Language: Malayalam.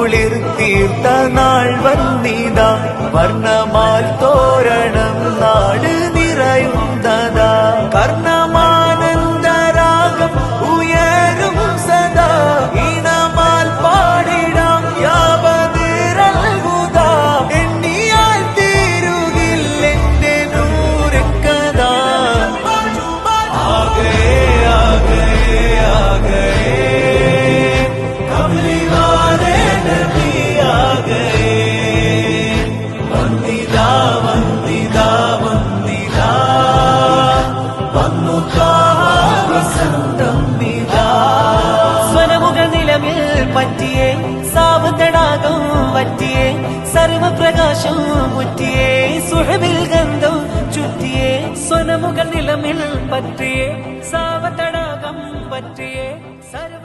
കുളിർ തീർത്ത നാൾ വന്നിതാ വർണ്ണമാൽ തോരണം നാട് നിറയുന്നതാ കർണമാനന്ദരാഗം ഉയരും സദാ ഈണമാൽ പാടിടാം യാവതിരൽഹുദാ എണ്ണിയാൽ തീരുകില്ലെന്റെ നൂറുകഥാ ആകെ ആകെ ആകെ കമലി വാലെ നബി ആകെ വന്ദിതാ വന്ദിതാ വന്ദിതാ വന്നു വസന്തം നിതാ സ്വരമുകൾ നിലവിൽ പറ്റിയേ സാവ് തടാകം പറ്റിയേ സർവപ്രകാശം മുറ്റിയേ സുഹബിൽ ഗന്ധം ചുറ്റിയേ സ്വനമുകൾ നിലമിൽ പറ്റിയേ സാവ തടാകം പറ്റിയേ സർവ